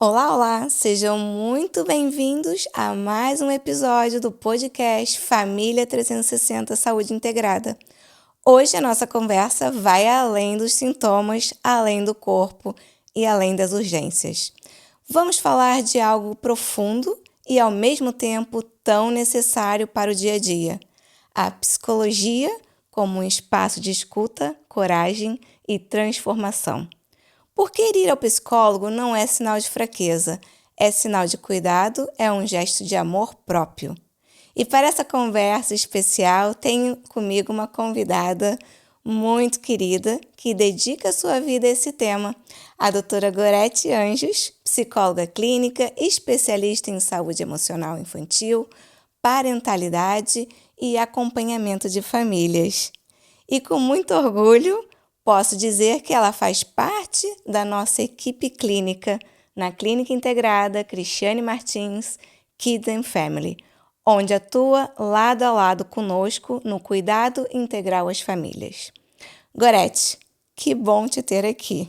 Olá, olá! Sejam muito bem-vindos a mais um episódio do podcast Família 360 Saúde Integrada. Hoje a nossa conversa vai além dos sintomas, além do corpo e além das urgências. Vamos falar de algo profundo e ao mesmo tempo tão necessário para o dia a dia: a psicologia como um espaço de escuta, coragem e transformação. Porque ir ao psicólogo não é sinal de fraqueza, é sinal de cuidado, é um gesto de amor próprio. E para essa conversa especial, tenho comigo uma convidada muito querida que dedica sua vida a esse tema, a doutora Gorete Anjos, psicóloga clínica, especialista em saúde emocional infantil, parentalidade e acompanhamento de famílias. E com muito orgulho, posso dizer que ela faz parte da nossa equipe clínica na Clínica Integrada Cristiane Martins Kids and Family, onde atua lado a lado conosco no cuidado integral às famílias. Gorete, que bom te ter aqui.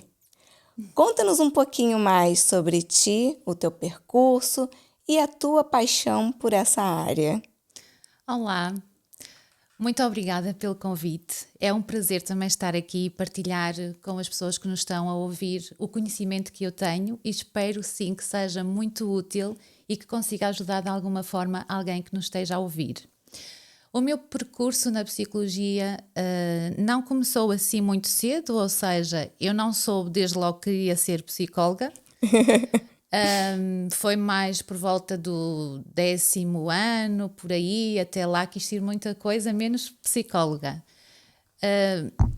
Conta-nos um pouquinho mais sobre ti, o teu percurso e a tua paixão por essa área. Olá, muito obrigada pelo convite. É um prazer também estar aqui e partilhar com as pessoas que nos estão a ouvir o conhecimento que eu tenho e espero sim que seja muito útil e que consiga ajudar de alguma forma alguém que nos esteja a ouvir. O meu percurso na psicologia não começou assim muito cedo, ou seja, eu não soube desde logo que ia ser psicóloga. Foi mais por volta do 10º ano, por aí, até lá quis ser muita coisa, menos psicóloga.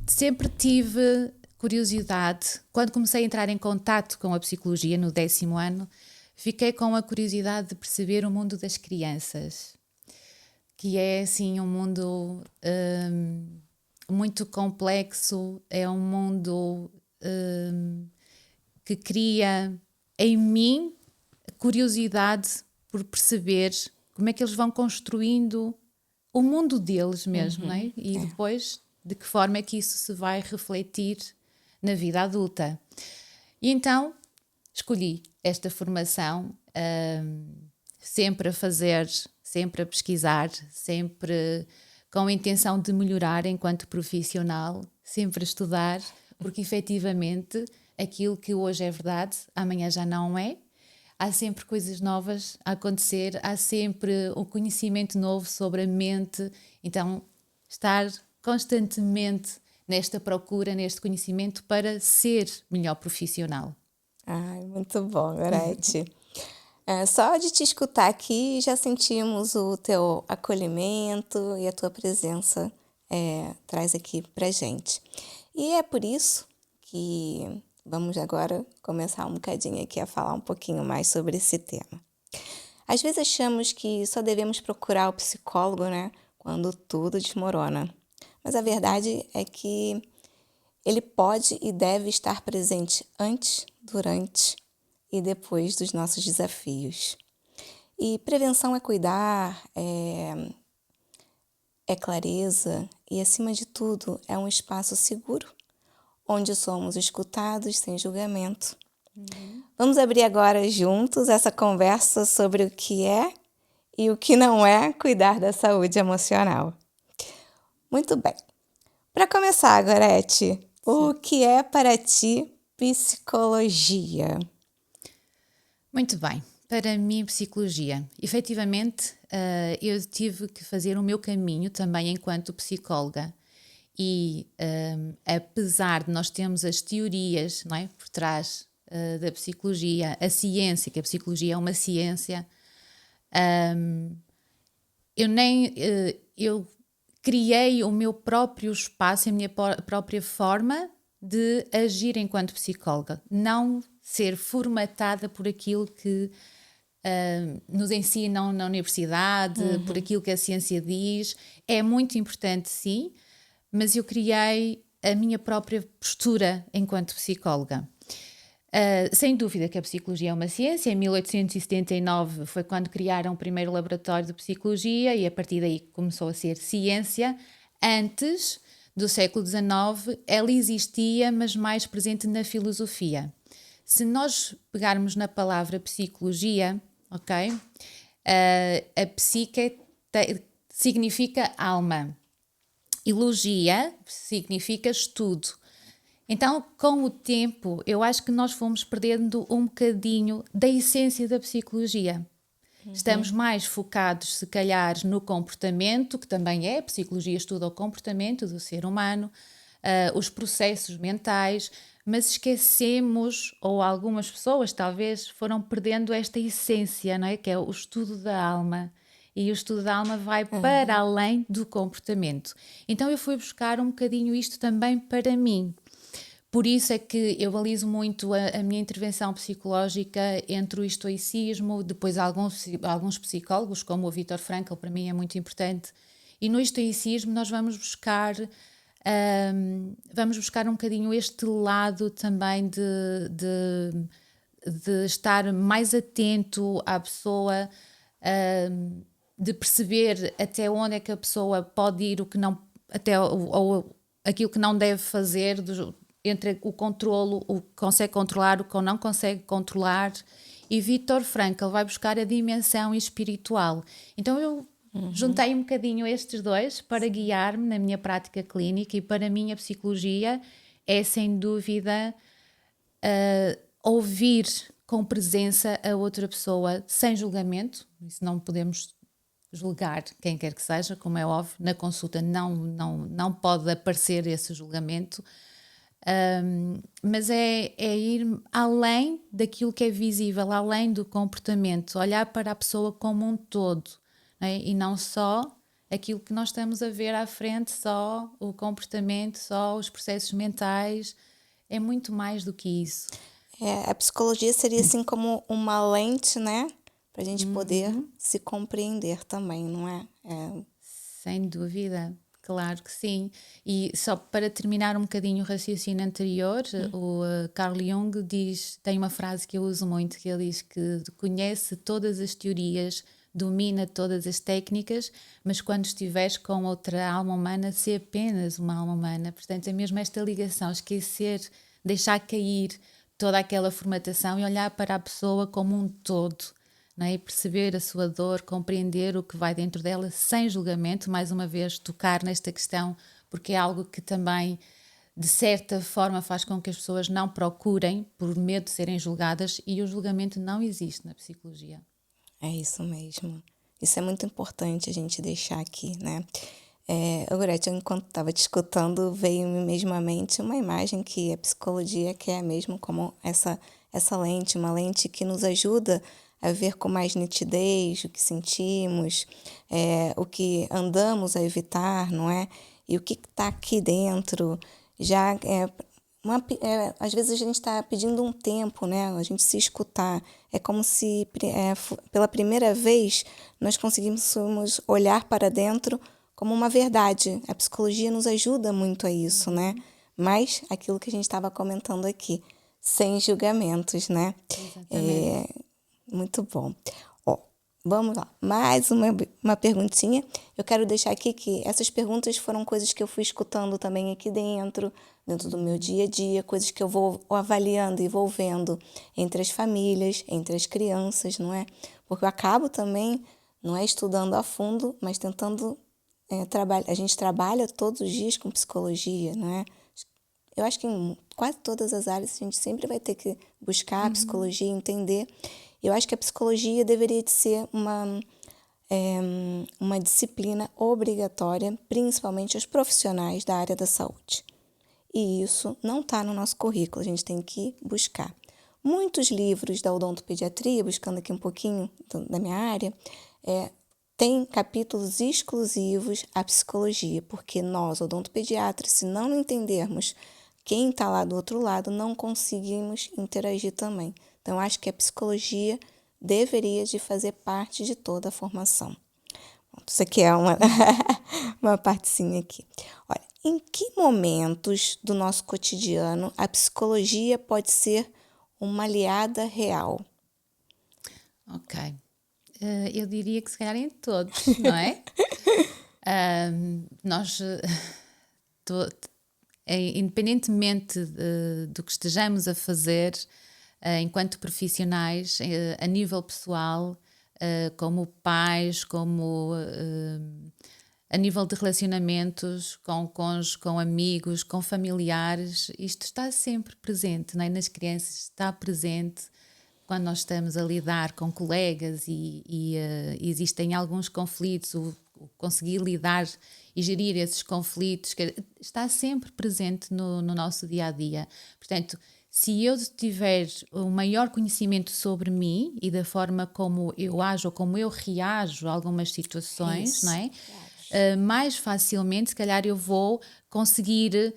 Sempre tive curiosidade, quando comecei a entrar em contato com a psicologia no 10º ano, fiquei com a curiosidade de perceber o mundo das crianças, que é assim um mundo muito complexo, é um mundo que cria em mim curiosidade por perceber como é que eles vão construindo o mundo deles mesmo, não é? E depois de que forma é que isso se vai refletir na vida adulta. E então escolhi esta formação, sempre a fazer, sempre a pesquisar, sempre com a intenção de melhorar enquanto profissional, sempre a estudar, porque efetivamente aquilo que hoje é verdade, amanhã já não é. Há sempre coisas novas a acontecer, há sempre um conhecimento novo sobre a mente. Então, estar constantemente nesta procura, neste conhecimento para ser melhor profissional. Ai, muito bom, Gorete. Só de te escutar aqui já sentimos o teu acolhimento e a tua presença traz aqui pra gente. E é por isso que vamos agora começar um bocadinho aqui a falar um pouquinho mais sobre esse tema. Às vezes achamos que só devemos procurar o psicólogo, né, quando tudo desmorona. Mas a verdade é que ele pode e deve estar presente antes, durante e depois dos nossos desafios. E prevenção é cuidar, é clareza e, acima de tudo, é um espaço seguro, onde somos escutados sem julgamento. Vamos abrir agora juntos essa conversa sobre o que é e o que não é cuidar da saúde emocional. Muito bem. Para começar, Gorete, o que é para ti psicologia? Muito bem. Para mim, psicologia. Efetivamente, eu tive que fazer o meu caminho também enquanto psicóloga. E apesar de nós termos as teorias, não é, por trás da psicologia, a ciência, que a psicologia é uma ciência, eu criei o meu próprio espaço, a minha própria forma de agir enquanto psicóloga, não ser formatada por aquilo que nos ensinam na universidade, por aquilo que a ciência diz. É muito importante, sim, mas eu criei a minha própria postura enquanto psicóloga. Sem dúvida que a psicologia é uma ciência. Em 1879 foi quando criaram o primeiro laboratório de psicologia e a partir daí começou a ser ciência. Antes do século XIX ela existia, mas mais presente na filosofia. Se nós pegarmos na palavra psicologia, ok? A psique significa alma. E logia significa estudo. Então, com o tempo, eu acho que nós fomos perdendo um bocadinho da essência da psicologia. Estamos mais focados, se calhar, no comportamento, que também é, a psicologia estuda o comportamento do ser humano, os processos mentais, mas esquecemos, ou algumas pessoas talvez, foram perdendo esta essência, não é? Que é o estudo da alma. E o estudo da alma vai para além do comportamento. Então eu fui buscar um bocadinho isto também para mim. Por isso é que eu balizo muito a minha intervenção psicológica entre o estoicismo, depois alguns psicólogos, como o Viktor Frankl, para mim é muito importante. E no estoicismo nós vamos buscar um bocadinho este lado também de estar mais atento à pessoa, de perceber até onde é que a pessoa pode ir, o que não, até ou aquilo que não deve fazer, entre o controlo, o que consegue controlar, o que não consegue controlar. E Viktor Frankl vai buscar a dimensão espiritual. Então eu juntei um bocadinho estes dois para guiar-me na minha prática clínica, e para mim a psicologia é sem dúvida ouvir com presença a outra pessoa sem julgamento. Isso não podemos julgar quem quer que seja, como é óbvio, na consulta não pode aparecer esse julgamento, mas é ir além daquilo que é visível, além do comportamento, olhar para a pessoa como um todo, não é? E não só aquilo que nós estamos a ver à frente, só o comportamento, só os processos mentais, é muito mais do que isso. A psicologia seria assim como uma lente, né? Para a gente poder se compreender também, não é? Sem dúvida, claro que sim. E só para terminar um bocadinho o raciocínio anterior, o Carl Jung tem uma frase que eu uso muito, que ele diz que conhece todas as teorias, domina todas as técnicas, mas quando estiveres com outra alma humana, se apenas uma alma humana. Portanto, é mesmo esta ligação, esquecer, deixar cair toda aquela formatação e olhar para a pessoa como um todo. Não é? E perceber a sua dor, compreender o que vai dentro dela sem julgamento, mais uma vez tocar nesta questão, porque é algo que também de certa forma faz com que as pessoas não procurem por medo de serem julgadas, e o julgamento não existe na psicologia. É isso mesmo. Isso é muito importante a gente deixar aqui, né? Gretchen, enquanto estava te escutando, veio-me mesmo à mente uma imagem que a psicologia quer mesmo como essa lente, uma lente que nos ajuda a ver com mais nitidez o que sentimos, o que andamos a evitar, não é? E o que está aqui dentro. Já às vezes a gente está pedindo um tempo, né? A gente se escutar. É como se pela primeira vez nós conseguíssemos olhar para dentro como uma verdade. A psicologia nos ajuda muito a isso, né? Mas aquilo que a gente estava comentando aqui, sem julgamentos, né? Exatamente. Muito bom. Ó, vamos lá. Mais uma perguntinha. Eu quero deixar aqui que essas perguntas foram coisas que eu fui escutando também aqui dentro do meu dia a dia, coisas que eu vou avaliando e vou vendo entre as famílias, entre as crianças, não é? Porque eu acabo também, não é estudando a fundo, mas tentando trabalhar. A gente trabalha todos os dias com psicologia, não é? Eu acho que em quase todas as áreas a gente sempre vai ter que buscar a psicologia, entender. Eu acho que a psicologia deveria de ser uma disciplina obrigatória, principalmente aos profissionais da área da saúde. E isso não está no nosso currículo, a gente tem que buscar. Muitos livros da odontopediatria, buscando aqui um pouquinho da minha área, tem capítulos exclusivos à psicologia, porque nós, odontopediatras, se não entendermos quem está lá do outro lado, não conseguimos interagir também. Então, acho que a psicologia deveria de fazer parte de toda a formação. Isso aqui é uma partezinha aqui. Olha, em que momentos do nosso cotidiano a psicologia pode ser uma aliada real? Ok. Eu diria que se calhar em todos, não é? Nós, independentemente do que estejamos a fazer, enquanto profissionais, a nível pessoal, como pais, como a nível de relacionamentos com cônjuges, com amigos, com familiares, isto está sempre presente, não é? Nas crianças está presente quando nós estamos a lidar com colegas e existem alguns conflitos, o conseguir lidar e gerir esses conflitos, que está sempre presente no nosso dia-a-dia. Portanto, se eu tiver um maior conhecimento sobre mim e da forma como eu ajo ou como eu reajo a algumas situações, Isso. não é? Mais facilmente, se calhar, eu vou conseguir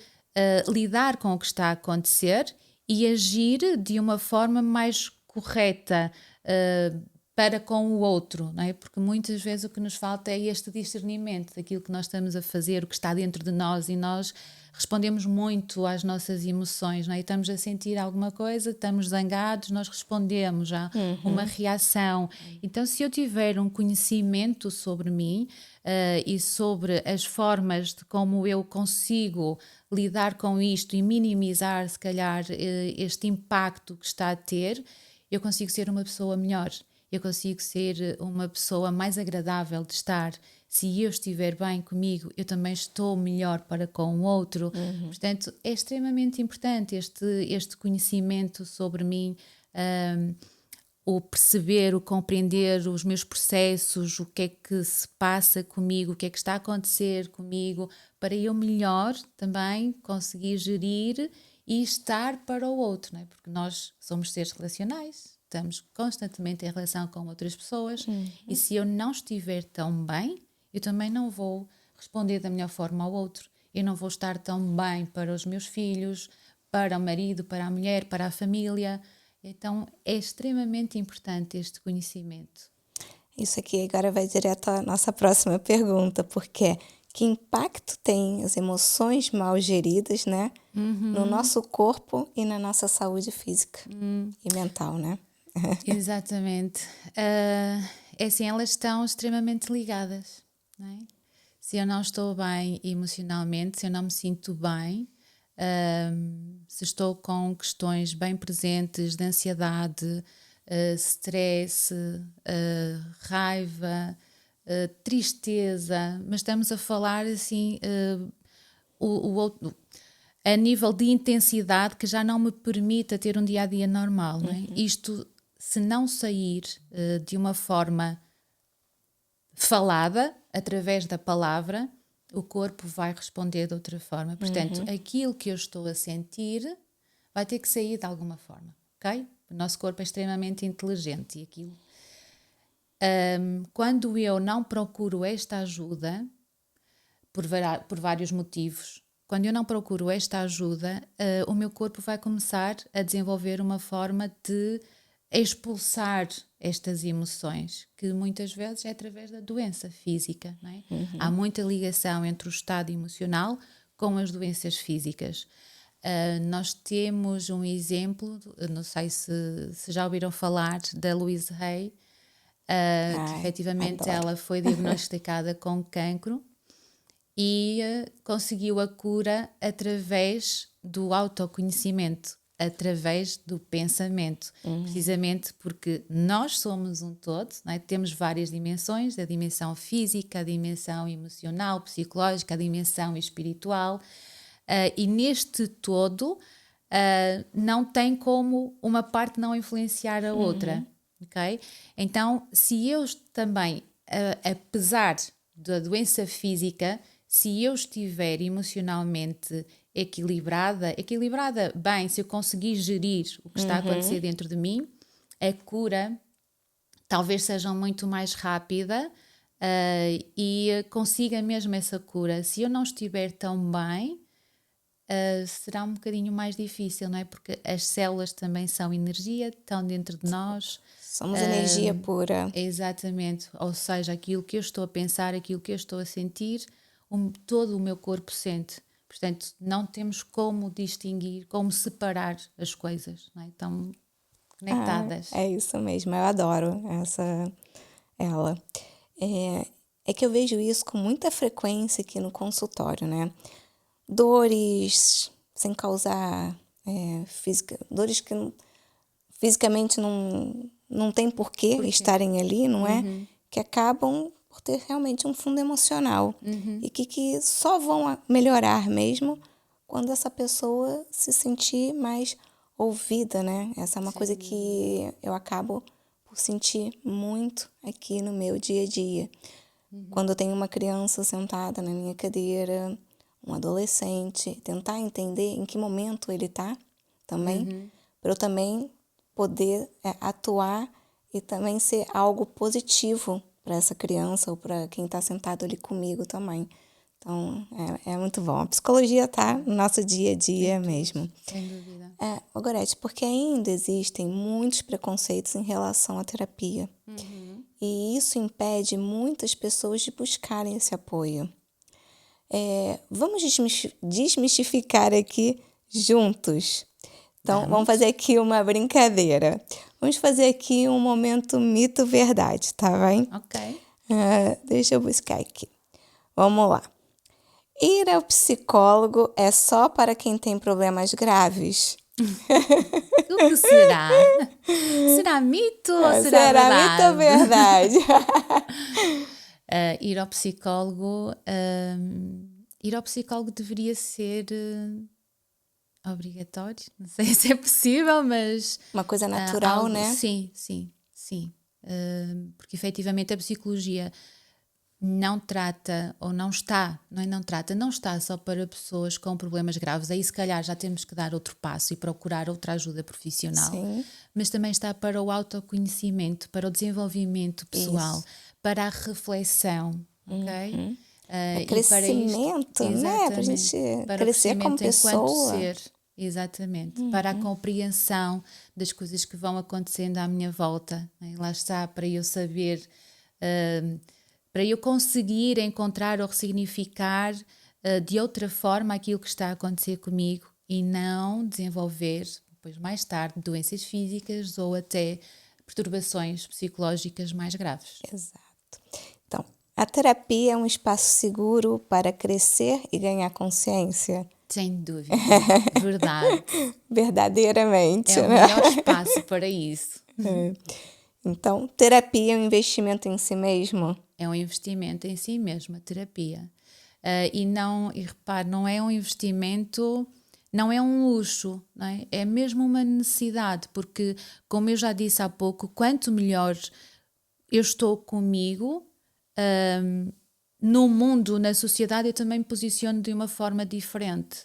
lidar com o que está a acontecer e agir de uma forma mais correta para com o outro, não é? Porque muitas vezes o que nos falta é este discernimento daquilo que nós estamos a fazer, o que está dentro de nós, e nós respondemos muito às nossas emoções, não é? E estamos a sentir alguma coisa, estamos zangados, nós respondemos a uma reação. Então, se eu tiver um conhecimento sobre mim e sobre as formas de como eu consigo lidar com isto e minimizar, se calhar, este impacto que está a ter, eu consigo ser uma pessoa melhor. Eu consigo ser uma pessoa mais agradável de estar. Se eu estiver bem comigo, eu também estou melhor para com o outro. Portanto, é extremamente importante este conhecimento sobre mim, o perceber, o compreender os meus processos, o que é que se passa comigo, o que é que está a acontecer comigo, para eu melhor também conseguir gerir e estar para o outro, não é? Porque nós somos seres relacionais, estamos constantemente em relação com outras pessoas e se eu não estiver tão bem, eu também não vou responder da melhor forma ao outro. Eu não vou estar tão bem para os meus filhos, para o marido, para a mulher, para a família. Então é extremamente importante este conhecimento. Isso aqui agora vai direto à nossa próxima pergunta, porque que impacto tem as emoções mal geridas, né? No nosso corpo e na nossa saúde física e mental, né? Exatamente. É assim, elas estão extremamente ligadas, não é? Se eu não estou bem emocionalmente, se eu não me sinto bem, se estou com questões bem presentes de ansiedade, stress, raiva, tristeza, mas estamos a falar assim, a nível de intensidade que já não me permita ter um dia-a-dia normal, não é? Isto, se não sair de uma forma falada, através da palavra, o corpo vai responder de outra forma. Portanto, aquilo que eu estou a sentir vai ter que sair de alguma forma, ok? O nosso corpo é extremamente inteligente e aquilo... quando eu não procuro esta ajuda, por vários motivos, quando eu não procuro esta ajuda, o meu corpo vai começar a desenvolver uma forma de expulsar estas emoções, que muitas vezes é através da doença física, não é? Há muita ligação entre o estado emocional com as doenças físicas. Nós temos um exemplo, não sei se já ouviram falar da Louise Hay, que efetivamente adoro. ela foi diagnosticada com cancro e conseguiu a cura através do autoconhecimento, através do pensamento, precisamente porque nós somos um todo, não é? Temos várias dimensões, a dimensão física, a dimensão emocional, psicológica, a dimensão espiritual, e neste todo não tem como uma parte não influenciar a outra, ok? Então, se eu também, apesar da doença física, se eu estiver emocionalmente equilibrada, bem, se eu conseguir gerir o que está a acontecer dentro de mim, a cura talvez seja muito mais rápida e consiga mesmo essa cura. Se eu não estiver tão bem, será um bocadinho mais difícil, não é? Porque as células também são energia, estão dentro de nós. Somos energia pura. Exatamente, ou seja, aquilo que eu estou a pensar, aquilo que eu estou a sentir, todo o meu corpo sente. Portanto, não temos como distinguir, como separar as coisas, não é? Estão conectadas. É isso mesmo, eu adoro ela. É que eu vejo isso com muita frequência aqui no consultório, né? Dores sem causar física, dores que fisicamente não tem porquê estarem ali, não é? Que acabam por ter realmente um fundo emocional e que só vão melhorar mesmo quando essa pessoa se sentir mais ouvida, né? Essa é uma coisa que eu acabo por sentir muito aqui no meu dia a dia. Quando eu tenho uma criança sentada na minha cadeira, um adolescente, tentar entender em que momento ele está também, para eu também poder atuar e também ser algo positivo para essa criança ou para quem está sentado ali comigo também. Então, é muito bom. A psicologia está no nosso dia a dia mesmo. Sem dúvida. Gorete, porque ainda existem muitos preconceitos em relação à terapia. E isso impede muitas pessoas de buscarem esse apoio. Vamos desmistificar aqui juntos. Então, vamos fazer aqui uma brincadeira. Vamos fazer aqui um momento mito-verdade, tá bem? Ok. Deixa eu buscar aqui. Vamos lá. Ir ao psicólogo é só para quem tem problemas graves? O que será? Será mito ou será verdade? Mito ou verdade? Ir ao psicólogo deveria ser obrigatório. Não sei se é possível, mas... Uma coisa natural, né? Sim. Porque efetivamente a psicologia não trata, ou não está só para pessoas com problemas graves. Aí se calhar já temos que dar outro passo e procurar outra ajuda profissional. Sim. Mas também está para o autoconhecimento, para o desenvolvimento pessoal, para a reflexão, ok? Crescimento, e para isto, né? Para a gente crescer como pessoa. Ser, exatamente. Para a compreensão das coisas que vão acontecendo à minha volta. Né? Lá está, para eu saber... para eu conseguir encontrar ou ressignificar de outra forma aquilo que está a acontecer comigo e não desenvolver, depois mais tarde, doenças físicas ou até perturbações psicológicas mais graves. Exato. Então, a terapia é um espaço seguro para crescer e ganhar consciência? Sem dúvida. Verdade. Verdadeiramente, É o né? melhor espaço para isso. Então, terapia é um investimento em si mesmo? É um investimento em si mesmo, a terapia. E repare, não é um investimento, não é um luxo, não é? É mesmo uma necessidade, porque, como eu já disse há pouco, quanto melhor eu estou comigo, no mundo, na sociedade, eu também me posiciono de uma forma diferente.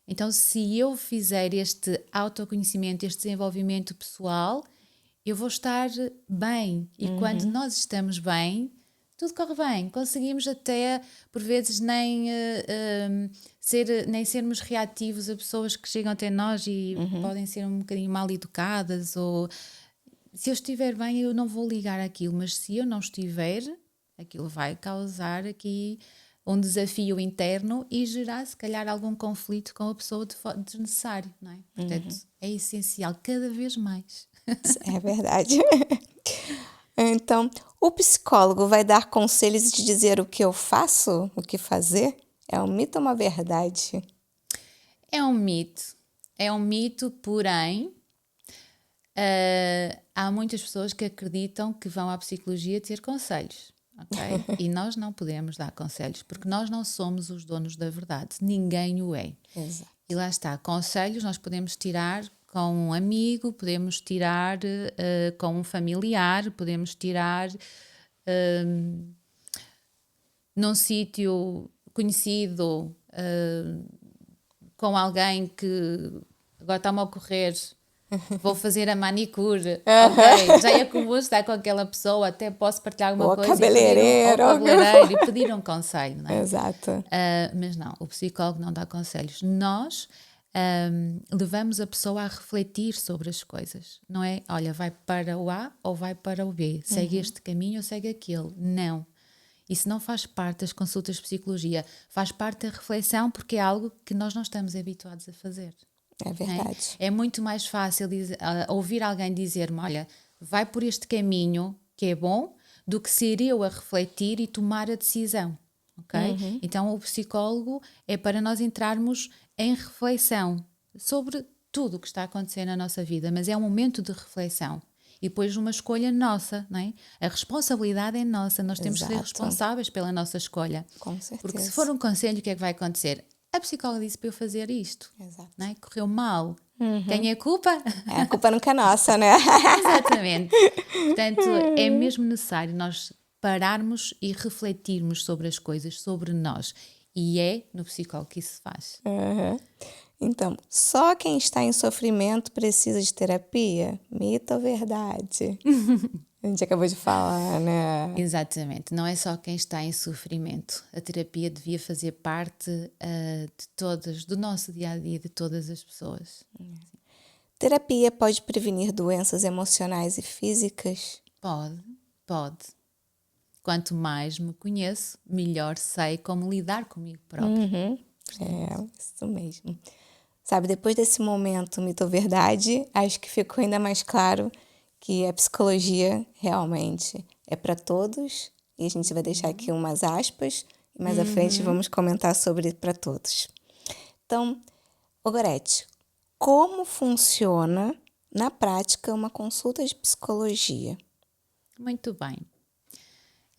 Então, se eu fizer este autoconhecimento, este desenvolvimento pessoal, eu vou estar bem. E quando nós estamos bem, tudo corre bem. Conseguimos até, por vezes, nem sermos reativos a pessoas que chegam até nós e podem ser um bocadinho mal educadas. Ou se eu estiver bem, eu não vou ligar àquilo. Mas se eu não estiver, aquilo vai causar aqui um desafio interno e gerar, se calhar, algum conflito com a pessoa desnecessário, não é? Portanto, é essencial cada vez mais. É verdade. Então, o psicólogo vai dar conselhos e te dizer o que eu faço, o que fazer? É um mito ou uma verdade? É um mito. É um mito, porém, há muitas pessoas que acreditam que vão à psicologia ter conselhos. Okay? E nós não podemos dar conselhos, porque nós não somos os donos da verdade. Ninguém o é. Exato. E lá está, conselhos nós podemos tirar com um amigo, podemos tirar com um familiar, podemos tirar num sítio conhecido, com alguém que agora está-me a ocorrer, vou fazer a manicure, ok, já é comum estar com aquela pessoa, até posso partilhar alguma coisa cabeleireiro. e pedir um conselho, não é? Exato. Mas não, o psicólogo não dá conselhos. Nós levamos a pessoa a refletir sobre as coisas, não é? Olha, vai para o A ou vai para o B, segue este caminho ou segue aquele. Não. Isso não faz parte das consultas de psicologia, faz parte da reflexão, porque é algo que nós não estamos habituados a fazer. É verdade. É muito mais fácil ouvir alguém dizer-me, olha, vai por este caminho que é bom, do que ser eu a refletir e tomar a decisão. Okay? Então o psicólogo é para nós entrarmos em reflexão sobre tudo o que está a acontecer na nossa vida, mas é um momento de reflexão. E depois uma escolha nossa, não é? A responsabilidade é nossa, nós temos que ser Exato. responsáveis pela nossa escolha. Com certeza. Porque se for um conselho, o que é que vai acontecer? A psicóloga disse para eu fazer isto. Exato. Não é? Correu mal. Quem é a culpa? A culpa nunca é nossa, né? Exatamente. Portanto, é mesmo necessário nós pararmos e refletirmos sobre as coisas, sobre nós. E é no psicólogo que isso se faz. Então, só quem está em sofrimento precisa de terapia? Mito ou verdade? A gente acabou de falar, né? Exatamente. Não é só quem está em sofrimento. A terapia devia fazer parte de todas, do nosso dia-a-dia, de todas as pessoas. Terapia pode prevenir doenças emocionais e físicas? Pode. Quanto mais me conheço, melhor sei como lidar comigo próprio. Isso mesmo. Sabe, depois desse momento mito ou verdade, acho que ficou ainda mais claro que a psicologia realmente é para todos. E a gente vai deixar aqui umas aspas e mais à frente vamos comentar sobre para todos. Então, Gorete, como funciona na prática uma consulta de psicologia? Muito bem.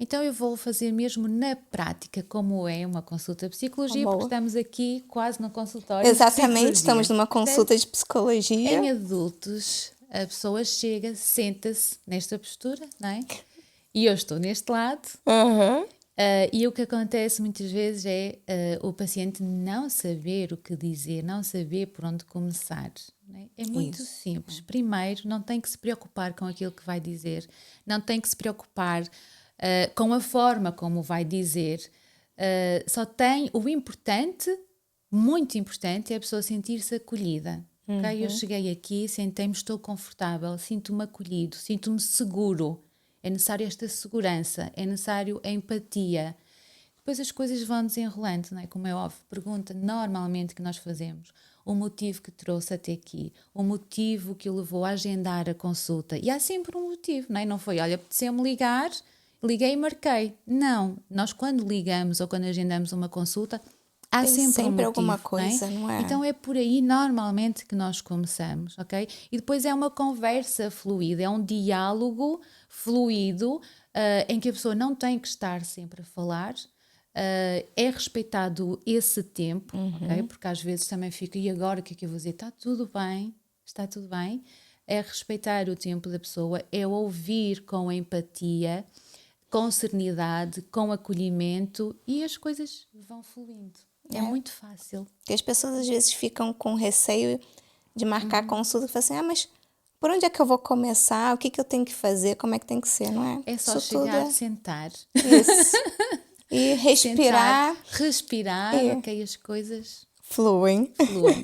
Então eu vou fazer mesmo na prática como é uma consulta de psicologia, Boa. porque estamos aqui quase no consultório de Exatamente, psicologia. estamos numa consulta de psicologia. Em adultos, a pessoa chega, senta-se nesta postura, não é? E eu estou neste lado. E o que acontece muitas vezes é o paciente não saber o que dizer, não saber por onde começar. Não é? É muito simples. Primeiro, não tem que se preocupar com aquilo que vai dizer, não tem que se preocupar com a forma como vai dizer. Só tem o importante, muito importante, é a pessoa sentir-se acolhida. Okay? Eu cheguei aqui, sentei-me, estou confortável, sinto-me acolhido, sinto-me seguro. É necessário esta segurança, é necessário a empatia. Depois as coisas vão desenrolando, não é? Como é óbvio, pergunta normalmente que nós fazemos o motivo que trouxe até aqui, o motivo que o levou a agendar a consulta. E há sempre um motivo, não é? Não foi, olha, apeteceu-me ligar, liguei e marquei. Não, nós quando ligamos ou quando agendamos uma consulta, há Tem sempre um motivo, alguma coisa, não é? Então é por aí normalmente que nós começamos, ok? E depois é uma conversa fluida, é um diálogo fluido em que a pessoa não tem que estar sempre a falar, é respeitado esse tempo, ok? Porque às vezes também fica, e agora o que é que eu vou dizer? Está tudo bem. É respeitar o tempo da pessoa, é ouvir com empatia, com serenidade, com acolhimento e as coisas vão fluindo. É muito fácil. Porque as pessoas às vezes ficam com receio de marcar consulta e falam assim, mas por onde é que eu vou começar? O que que eu tenho que fazer? Como é que tem que ser, não é? É só Isso chegar, tudo sentar. Isso. E respirar. Sentar, respirar, ok, as coisas Fluem. fluem.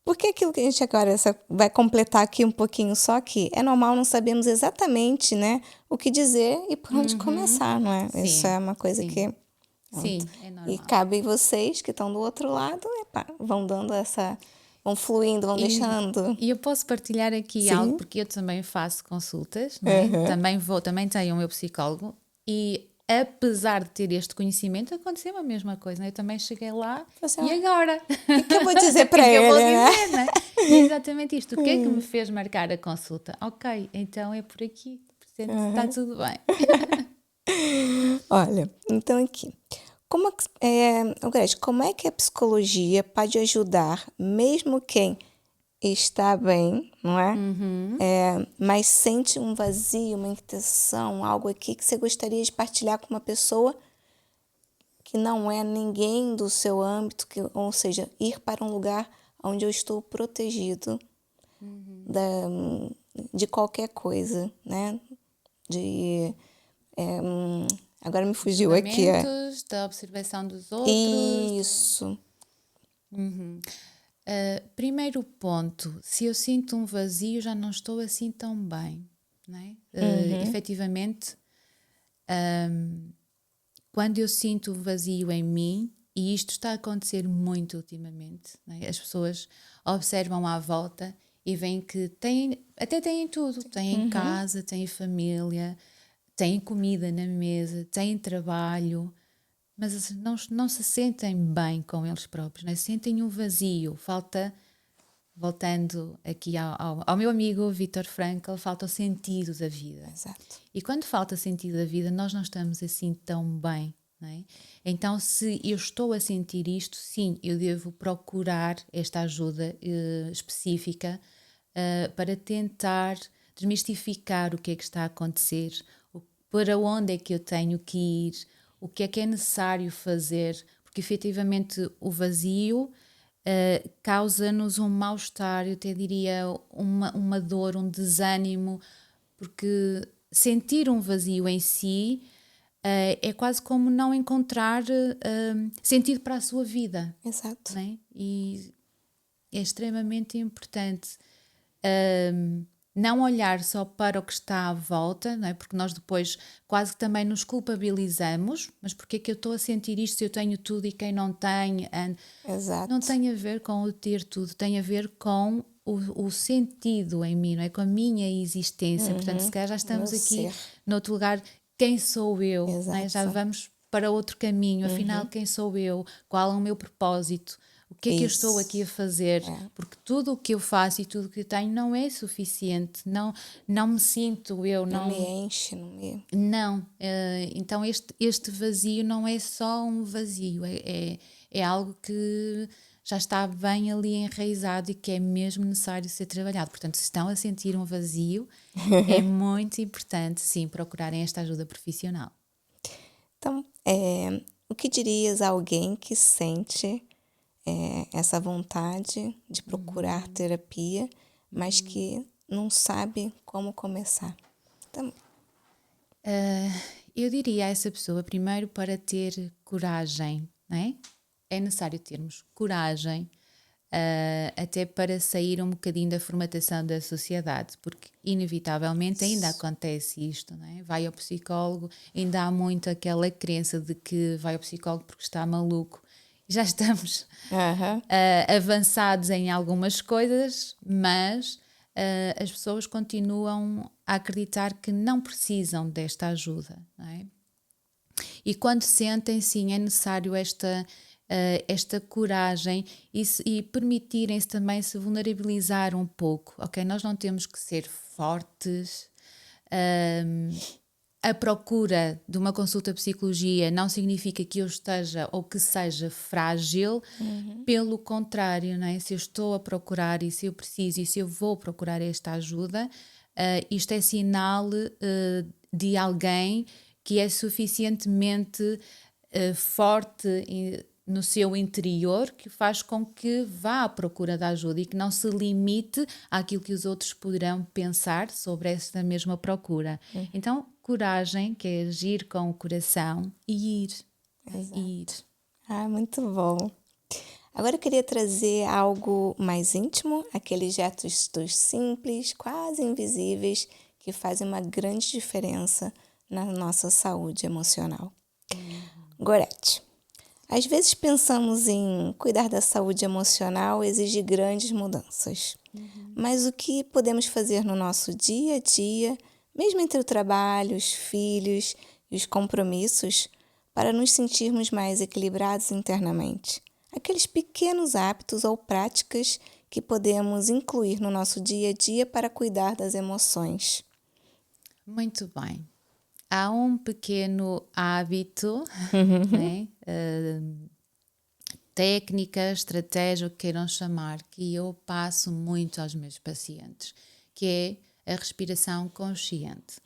Porque aquilo que a gente agora vai completar aqui um pouquinho só que é normal não sabemos exatamente, né, o que dizer e por onde começar, não é? Sim, Isso é uma coisa sim. que... Sim, é E normal. cabe vocês que estão do outro lado, vão dando vão fluindo, vão deixando. E eu posso partilhar aqui Sim. algo, porque eu também faço consultas, não é? Também tenho o meu psicólogo e apesar de ter este conhecimento, aconteceu a mesma coisa, né? Eu também cheguei lá Assim, e agora? O que eu vou dizer O que para é que eu ele, vou né? dizer, né? E é exatamente isto. O que é que me fez marcar a consulta? Ok, então é por aqui. Portanto, está tudo bem. Olha, então aqui. Como é que a psicologia pode ajudar mesmo quem está bem, não é? Mas sente um vazio, uma inquietação, algo aqui que você gostaria de partilhar com uma pessoa que não é ninguém do seu âmbito, ou seja, ir para um lugar onde eu estou protegido de qualquer coisa, né? Agora me fugiu aqui. Julgamentos, da observação dos outros. Isso. Primeiro ponto, se eu sinto um vazio, já não estou assim tão bem, não é? Efetivamente, quando eu sinto um vazio em mim, e isto está a acontecer muito ultimamente, não é? As pessoas observam à volta e veem que até têm tudo, têm casa, têm família, têm comida na mesa, têm trabalho, mas não se sentem bem com eles próprios, né? Sentem um vazio, falta, voltando aqui ao meu amigo Viktor Frankl, falta o sentido da vida. Exato. E quando falta sentido da vida, nós não estamos assim tão bem, não é? Então, se eu estou a sentir isto, sim, eu devo procurar esta ajuda específica para tentar desmistificar o que é que está a acontecer, para onde é que eu tenho que ir, o que é necessário fazer, porque efetivamente o vazio causa-nos um mal-estar, eu até diria uma dor, um desânimo, porque sentir um vazio em si é quase como não encontrar sentido para a sua vida. Exato. Não é? E é extremamente importante não olhar só para o que está à volta, não é? Porque nós depois quase que também nos culpabilizamos, mas porque é que eu estou a sentir isto se eu tenho tudo e quem não tem? Exato. Não tem a ver com o ter tudo, tem a ver com o sentido em mim, não é? Com a minha existência. Portanto, se calhar já estamos Meu aqui ser. noutro lugar, quem sou eu? Não é? Já Exato. vamos para outro caminho, afinal quem sou eu? Qual é o meu propósito? O que é que eu estou aqui a fazer? Porque tudo o que eu faço e tudo o que eu tenho não é suficiente, não me sinto eu, Não me enche, não me... não, então este vazio não é só um vazio, é algo que já está bem ali enraizado e que é mesmo necessário ser trabalhado. Portanto, se estão a sentir um vazio, é muito importante, sim, procurarem esta ajuda profissional. Então, o que dirias a alguém que sente essa vontade de procurar terapia, mas que não sabe como começar? Então, Eu diria a essa pessoa, primeiro, para ter coragem, não é? É necessário termos coragem, até para sair um bocadinho da formatação da sociedade, porque inevitavelmente ainda acontece isto, não é? Vai ao psicólogo, ainda há muito aquela crença de que vai ao psicólogo porque está maluco. Já estamos avançados em algumas coisas, mas as pessoas continuam a acreditar que não precisam desta ajuda, não é? E quando sentem, sim, é necessário esta coragem e permitirem-se também se vulnerabilizar um pouco, ok? Nós não temos que ser fortes. A procura de uma consulta de psicologia não significa que eu esteja ou que seja frágil, pelo contrário, não é? Se eu estou a procurar e se eu preciso e se eu vou procurar esta ajuda, isto é sinal de alguém que é suficientemente forte no seu interior, que faz com que vá à procura da ajuda e que não se limite àquilo que os outros poderão pensar sobre essa mesma procura. Então, coragem, que é agir com o coração e ir. Ir. muito bom. Agora eu queria trazer algo mais íntimo, aqueles gestos simples, quase invisíveis, que fazem uma grande diferença na nossa saúde emocional. Gorete, às vezes pensamos em cuidar da saúde emocional exige grandes mudanças. Mas o que podemos fazer no nosso dia a dia, mesmo entre o trabalho, os filhos e os compromissos, para nos sentirmos mais equilibrados internamente? Aqueles pequenos hábitos ou práticas que podemos incluir no nosso dia a dia para cuidar das emoções. Muito bem. Há um pequeno hábito, né? Técnica, estratégia, o que queiram chamar, que eu passo muito aos meus pacientes, que é a respiração consciente.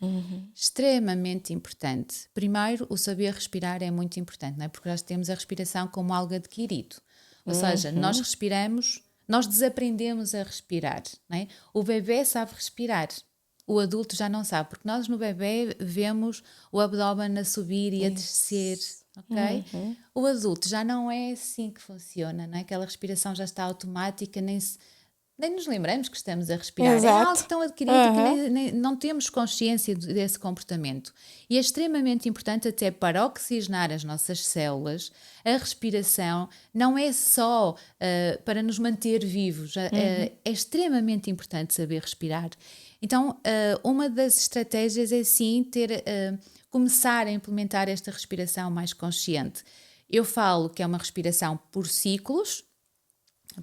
Extremamente importante. Primeiro, o saber respirar é muito importante, não é? Porque nós temos a respiração como algo adquirido. Ou seja, nós respiramos, nós desaprendemos a respirar, não é? O bebê sabe respirar. O adulto já não sabe, porque nós no bebê vemos o abdômen a subir e a descer, ok? O adulto já não é assim que funciona, não é? Aquela respiração já está automática, nem nos lembramos que estamos a respirar. Exato. É algo tão adquirido que nem não temos consciência desse comportamento. E é extremamente importante até para oxigenar as nossas células. A respiração não é só para nos manter vivos, é extremamente importante saber respirar. Então, uma das estratégias é sim ter começar a implementar esta respiração mais consciente. Eu falo que é uma respiração por ciclos,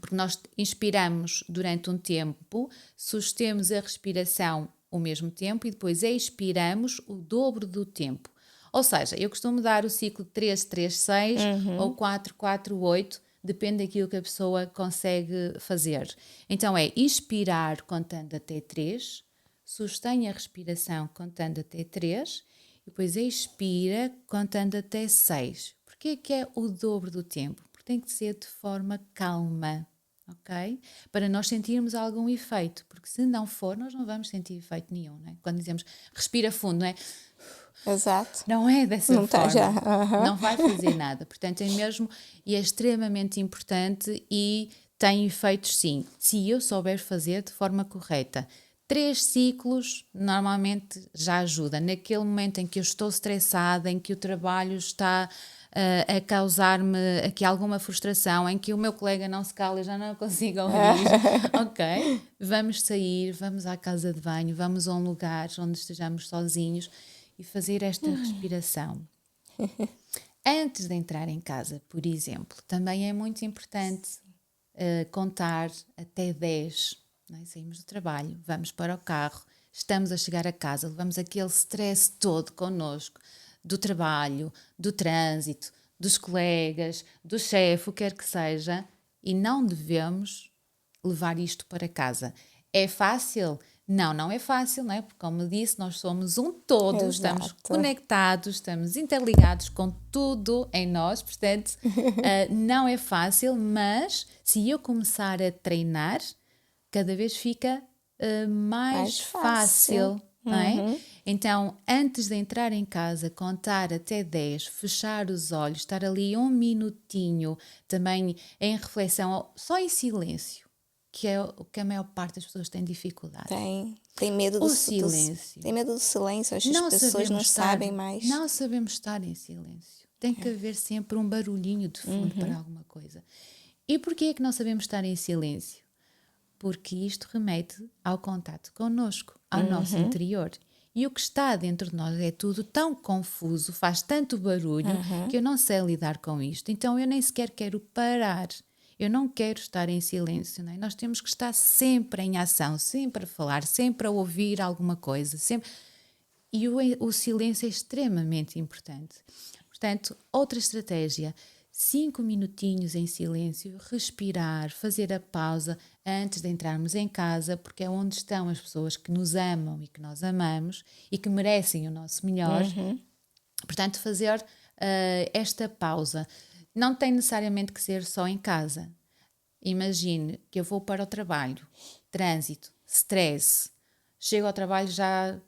porque nós inspiramos durante um tempo, sustemos a respiração o mesmo tempo e depois expiramos o dobro do tempo. Ou seja, eu costumo dar o ciclo 3-3-6 ou 4-4-8, depende daquilo que a pessoa consegue fazer. Então é inspirar contando até 3, sustém a respiração contando até 3, e depois expira contando até 6. Porquê que é o dobro do tempo? Porque tem que ser de forma calma, ok? Para nós sentirmos algum efeito, porque se não for, nós não vamos sentir efeito nenhum, não é? Quando dizemos respira fundo, não é? Exato. Não é dessa Não forma. tá já. Uhum. Não vai fazer nada. Portanto, é mesmo, e é extremamente importante e tem efeitos sim, se eu souber fazer de forma correta. 3 ciclos normalmente já ajuda. Naquele momento em que eu estou estressada, em que o trabalho está a causar-me aqui alguma frustração, em que o meu colega não se cala e já não consigo ouvir, ok? Vamos sair, vamos à casa de banho, vamos a um lugar onde estejamos sozinhos e fazer esta respiração. Antes de entrar em casa, por exemplo, também é muito importante contar até 10. Não é? Saímos do trabalho, vamos para o carro, estamos a chegar a casa, levamos aquele stress todo connosco, do trabalho, do trânsito, dos colegas, do chefe, o que quer que seja, e não devemos levar isto para casa. É fácil? Não, não é fácil, não é? Porque, como eu disse, nós somos um todo, estamos Exato. conectados, estamos interligados com tudo em nós, portanto, não é fácil, mas se eu começar a treinar, cada vez fica mais fácil, não é? Então, antes de entrar em casa, contar até 10, fechar os olhos, estar ali um minutinho, também em reflexão, só em silêncio, que é o que a maior parte das pessoas tem dificuldade. Tem medo do silêncio. Tem medo do silêncio, acho que as pessoas não sabem mais. Não sabemos estar em silêncio. Tem que haver sempre um barulhinho de fundo para alguma coisa. E porquê é que não sabemos estar em silêncio? Porque isto remete ao contato connosco, ao nosso interior. E o que está dentro de nós é tudo tão confuso, faz tanto barulho, que eu não sei lidar com isto. Então eu nem sequer quero parar. Eu não quero estar em silêncio. Não é? Nós temos que estar sempre em ação, sempre a falar, sempre a ouvir alguma coisa. Sempre... E o silêncio é extremamente importante. Portanto, outra estratégia, 5 minutinhos em silêncio, respirar, fazer a pausa antes de entrarmos em casa, porque é onde estão as pessoas que nos amam e que nós amamos e que merecem o nosso melhor. Portanto, fazer esta pausa. Não tem necessariamente que ser só em casa. Imagine que eu vou para o trabalho, trânsito, stress, chego ao trabalho já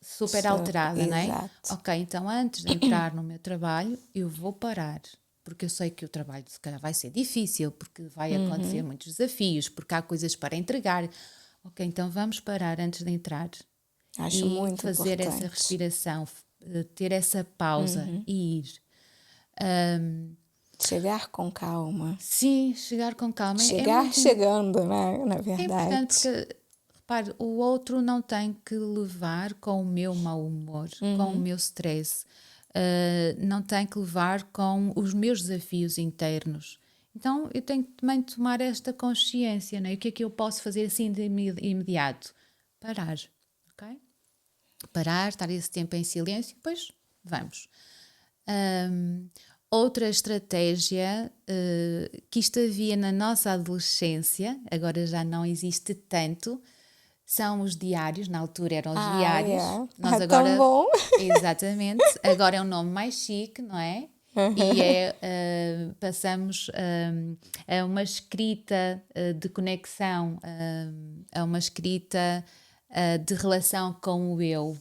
super alterada, não é? Exato. Ok, então antes de entrar no meu trabalho, eu vou parar, porque eu sei que o trabalho se calhar vai ser difícil, porque vai acontecer muitos desafios, porque há coisas para entregar. Ok, então vamos parar antes de entrar. Acho e muito fazer importante. essa respiração, ter essa pausa e ir. Chegar com calma. Sim, chegar com calma. Chegar muito chegando, né? Na É verdade. importante porque, repare, o outro não tem que levar com o meu mau humor, com o meu stress, não tem que levar com os meus desafios internos. Então eu tenho que também tomar esta consciência, né? E o que é que eu posso fazer assim de imediato? Parar, ok? Parar, estar esse tempo em silêncio, depois vamos. Outra estratégia que isto havia na nossa adolescência, agora já não existe tanto, são os diários. Na altura eram os diários. Nós agora, tão bom. exatamente, agora é um nome mais chique, não é? E passamos a uma escrita de conexão, a uma escrita de relação com o eu.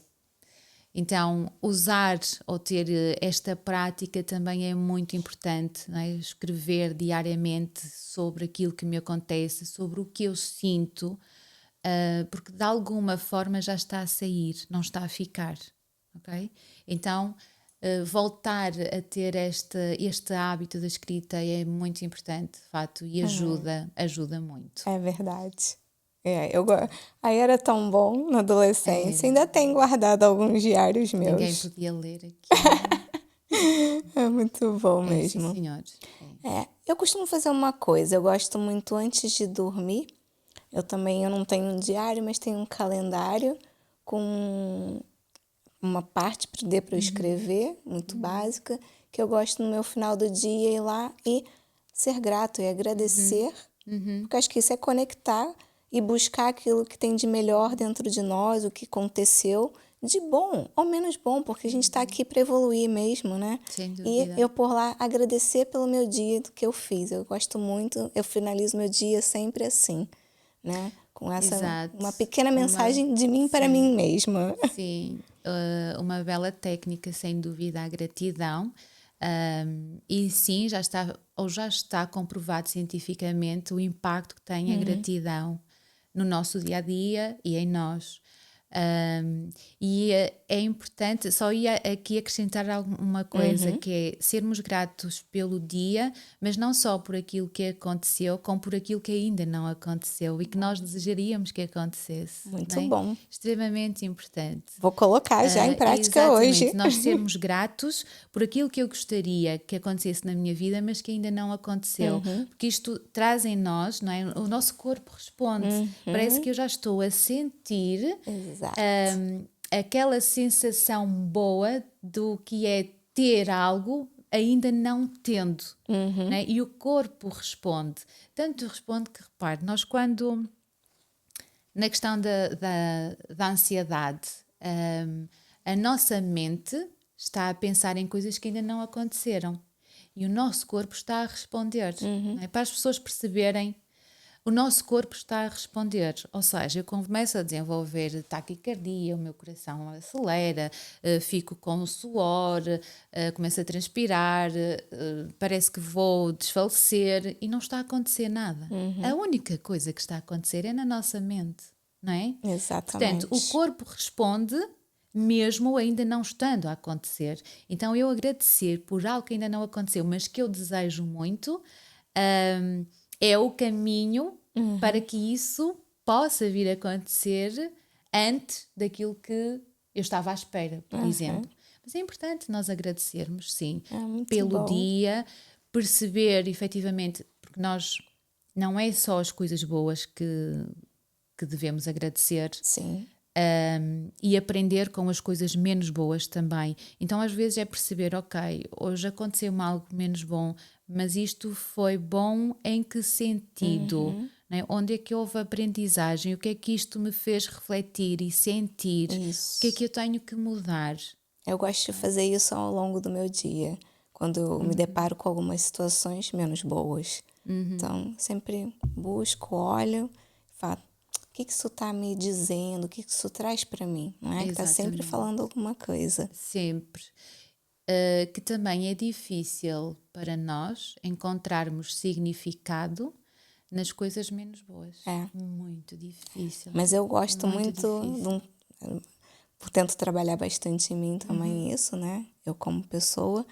Então, usar ou ter esta prática também é muito importante, não é? Escrever diariamente sobre aquilo que me acontece, sobre o que eu sinto, porque de alguma forma já está a sair, não está a ficar, ok? Então, voltar a ter este hábito da escrita é muito importante, de facto, e ajuda muito. É verdade. Aí era tão bom na adolescência. Ainda tenho guardado alguns diários Ninguém meus. podia ler aquilo. É muito bom Sim, mesmo. senhor. Eu costumo fazer uma coisa, eu gosto muito antes de dormir. Eu não tenho um diário, mas tenho um calendário com uma parte para eu escrever, muito básica, que eu gosto no meu final do dia ir lá e ser grato e agradecer, porque acho que isso é conectar e buscar aquilo que tem de melhor dentro de nós, o que aconteceu, de bom ou menos bom, porque a gente está aqui para evoluir mesmo, né? Sem E dúvida. eu por lá agradecer pelo meu dia, do que eu fiz. Eu gosto muito, eu finalizo meu dia sempre assim, né? Com Exato. uma pequena Uma, mensagem de mim para sim, mim mesma. sim. Uma bela técnica, sem dúvida, a gratidão. E sim, já está comprovado cientificamente o impacto que tem a gratidão no nosso dia a dia e em nós. É importante, só ia aqui acrescentar uma coisa, que é sermos gratos pelo dia, mas não só por aquilo que aconteceu, como por aquilo que ainda não aconteceu e que nós desejaríamos que acontecesse. Muito Não é? bom. Extremamente importante. Vou colocar já em prática hoje. Exatamente, nós sermos gratos por aquilo que eu gostaria que acontecesse na minha vida, mas que ainda não aconteceu, porque isto traz em nós, não é? O nosso corpo responde, parece que eu já estou a sentir Exato. aquela sensação boa do que é ter algo ainda não tendo, né? E o corpo responde, tanto responde que, repare, nós quando na questão da ansiedade, a nossa mente está a pensar em coisas que ainda não aconteceram e o nosso corpo está a responder. Não é? Para as pessoas perceberem, o nosso corpo está a responder. Ou seja, eu começo a desenvolver taquicardia, o meu coração acelera, fico com suor, começo a transpirar, parece que vou desfalecer e não está a acontecer nada. A única coisa que está a acontecer é na nossa mente, não é? Portanto, o Exatamente. corpo responde mesmo ainda não estando a acontecer. Então, eu agradecer por algo que ainda não aconteceu, mas que eu desejo muito, é o caminho para que isso possa vir a acontecer antes daquilo que eu estava à espera, por exemplo. Mas é importante nós agradecermos, sim, É muito pelo bom. dia, perceber efetivamente, porque nós não é só as coisas boas que devemos agradecer, Sim. e aprender com as coisas menos boas também. Então, às vezes, é perceber, ok, hoje aconteceu-me algo menos bom, mas isto foi bom em que sentido? Né? Onde é que houve aprendizagem? O que é que isto me fez refletir e sentir? O que é Isso. que eu tenho que mudar? Eu gosto de fazer isso ao longo do meu dia, quando eu me deparo com algumas situações menos boas. Então, sempre busco, olho, falo, o que isso está me dizendo? O que isso traz para mim? Não é? Que está sempre Exatamente. falando alguma coisa. Sempre. Que também é difícil para nós encontrarmos significado nas coisas menos boas. É. Muito difícil. Mas eu gosto Muito muito difícil. tento trabalhar bastante em mim também isso, né? Eu como pessoa.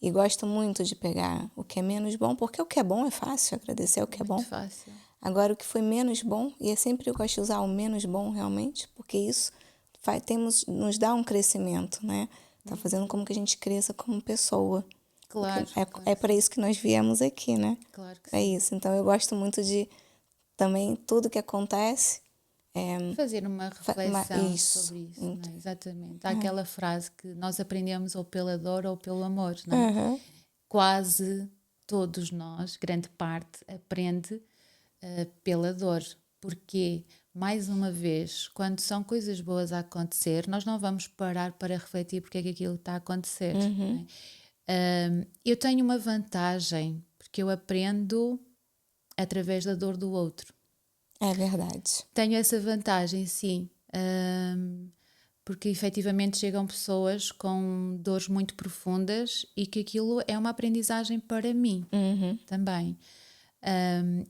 E gosto muito de pegar o que é menos bom, porque o que é bom é fácil, agradecer o que é Muito bom. fácil. Agora, o que foi menos bom, e é sempre eu gosto de usar o menos bom realmente, porque isso nos dá um crescimento, né? Tá fazendo como que a gente cresça como pessoa. Claro, É, claro é que para sim. isso que nós viemos aqui, né? Claro que É sim. isso. Então, eu gosto muito de também tudo que acontece. Fazer uma reflexão Isso. sobre isso, não é? Exatamente. Há aquela frase que nós aprendemos ou pela dor ou pelo amor, não é? Quase todos nós, grande parte, aprende pela dor. Porque, mais uma vez, quando são coisas boas a acontecer, nós não vamos parar para refletir porque é que aquilo está a acontecer. Não é? Eu tenho uma vantagem, porque eu aprendo através da dor do outro. É verdade. Tenho essa vantagem, sim, porque efetivamente chegam pessoas com dores muito profundas e que aquilo é uma aprendizagem para mim também.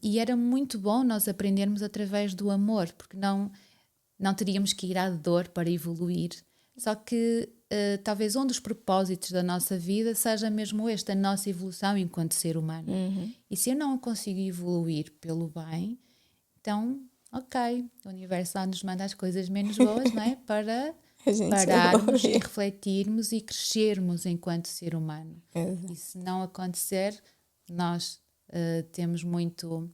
E era muito bom nós aprendermos através do amor, porque não teríamos que ir à dor para evoluir. Só que talvez um dos propósitos da nossa vida seja mesmo este, a nossa evolução enquanto ser humano. E se eu não consigo evoluir pelo bem, então ok, o universo lá nos manda as coisas menos boas, não é? Para A gente pararmos e evolui. refletirmos e crescermos enquanto ser humano. Exato. E se não acontecer, nós temos muito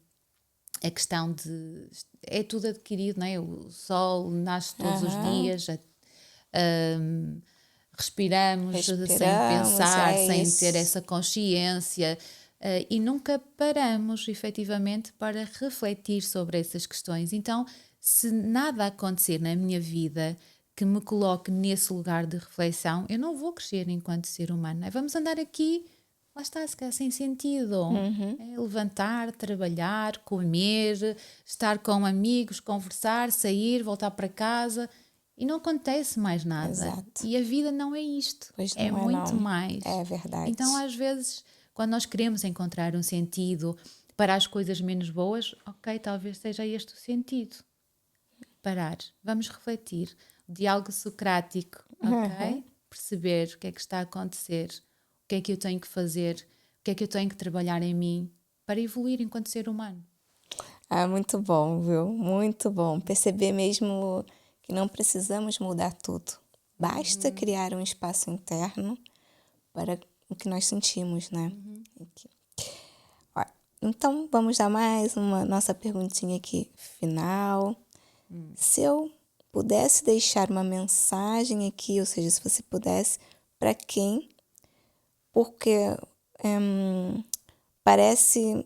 a questão de... É tudo adquirido, não é? O sol nasce todos os Aham. dias, hum, respiramos sem Respiramos, pensar, é sem ter isso. essa consciência, e nunca paramos efetivamente para refletir sobre essas questões. Então, se nada acontecer na minha vida que me coloque nesse lugar de reflexão, eu não vou crescer enquanto ser humano. Não é? Vamos andar aqui, lá está, se calhar sem sentido. É levantar, trabalhar, comer, estar com amigos, conversar, sair, voltar para casa e não acontece mais nada. Exato. E a vida não é isto, Pois é não é muito não. mais. É verdade. Então, às vezes, quando nós queremos encontrar um sentido para as coisas menos boas, ok, talvez seja este o sentido. Parar, vamos refletir. O diálogo socrático, ok? Perceber o que é que está a acontecer, o que é que eu tenho que fazer, o que é que eu tenho que trabalhar em mim para evoluir enquanto ser humano. Ah, muito bom, viu? Muito bom. Perceber mesmo que não precisamos mudar tudo. Basta criar um espaço interno para o que nós sentimos, né? Aqui. Ó, então, vamos dar mais uma nossa perguntinha aqui final. Se eu pudesse deixar uma mensagem aqui, ou seja, se você pudesse, para quem? Porque parece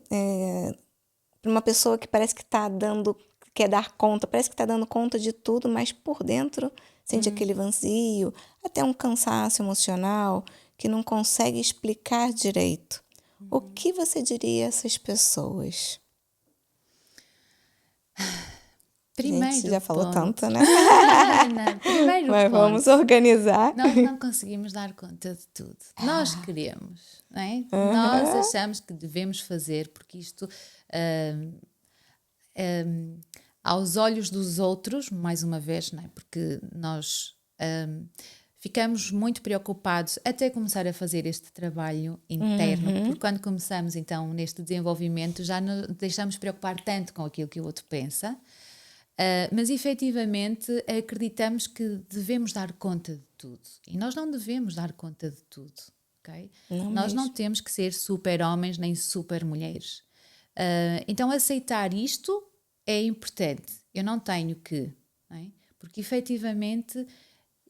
para uma pessoa que parece que está dando, quer dar conta, parece que está dando conta de tudo, mas por dentro sente aquele vazio, até um cansaço emocional que não consegue explicar direito. O que você diria a essas pessoas? A gente Primeiro já falou tanto, ponto. né? Não, primeiro Mas vamos ponto. organizar. Nós não conseguimos dar conta de tudo. Nós queremos, não é? Nós achamos que devemos fazer, porque isto, aos olhos dos outros, mais uma vez, não é? Porque nós ficamos muito preocupados até começar a fazer este trabalho interno, porque quando começamos então neste desenvolvimento já não deixamos preocupar tanto com aquilo que o outro pensa. Mas efetivamente acreditamos que devemos dar conta de tudo. E nós não devemos dar conta de tudo, ok? Nós não temos que ser super homens nem super mulheres. Então aceitar isto é importante. Eu não tenho que, não é? Porque efetivamente,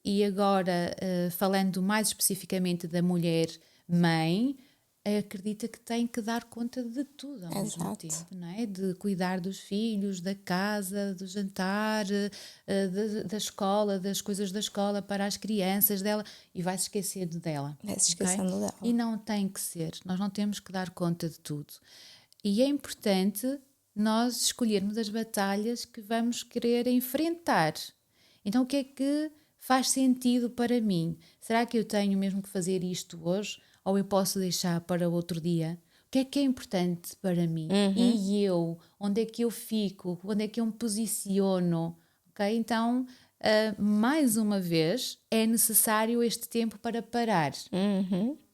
e agora falando mais especificamente da mulher mãe, acredita que tem que dar conta de tudo ao mesmo tempo, não é? De cuidar dos filhos, da casa, do jantar, da escola, das coisas da escola para as crianças dela, e vai se esquecendo dela. Vai se Okay? esquecendo dela. E não tem que ser, nós não temos que dar conta de tudo. E é importante nós escolhermos as batalhas que vamos querer enfrentar. Então, o que é que faz sentido para mim? Será que eu tenho mesmo que fazer isto hoje? Ou eu posso deixar para outro dia? O que é importante para mim? E eu? Onde é que eu fico? Onde é que eu me posiciono? Okay? Então, mais uma vez, é necessário este tempo para parar.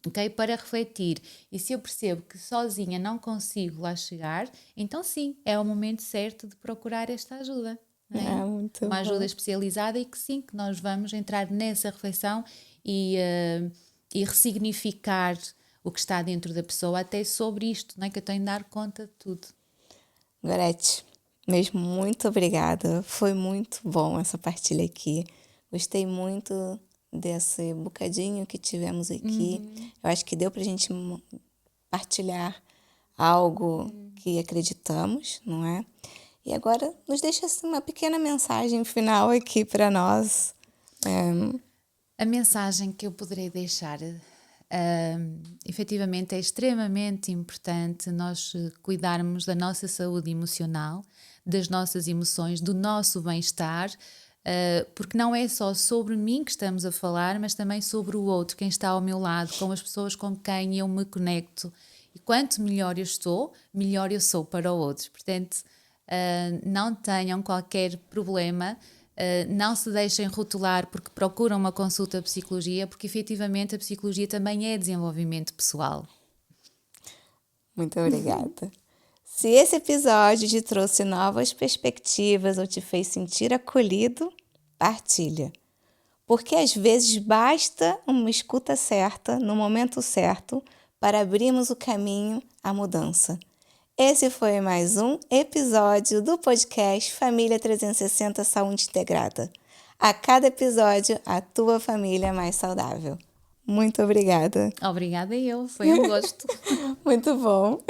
Okay? Para refletir. E se eu percebo que sozinha não consigo lá chegar, então sim, é o momento certo de procurar esta ajuda. Não é? Muito Uma ajuda bom. especializada, e que sim, que nós vamos entrar nessa reflexão e ressignificar o que está dentro da pessoa, até sobre isto, não é? Que eu tenho de dar conta de tudo. Gorete, mesmo muito obrigada. Foi muito bom essa partilha aqui. Gostei muito desse bocadinho que tivemos aqui. Eu acho que deu pra gente partilhar algo que acreditamos, não é? E agora nos deixa assim, uma pequena mensagem final aqui para nós. A mensagem que eu poderei deixar, efetivamente, é extremamente importante nós cuidarmos da nossa saúde emocional, das nossas emoções, do nosso bem-estar, porque não é só sobre mim que estamos a falar, mas também sobre o outro, quem está ao meu lado, com as pessoas com quem eu me conecto. E quanto melhor eu estou, melhor eu sou para o outro. Portanto, não tenham qualquer problema, não se deixem rotular porque procuram uma consulta de psicologia, porque efetivamente a psicologia também é desenvolvimento pessoal. Muito obrigada. Se esse episódio te trouxe novas perspectivas ou te fez sentir acolhido, partilha. Porque às vezes basta uma escuta certa, no momento certo, para abrirmos o caminho à mudança. Esse foi mais um episódio do podcast Família 360 Saúde Integrada. A cada episódio, a tua família é mais saudável. Muito obrigada. Obrigada eu, foi um gosto. Muito bom.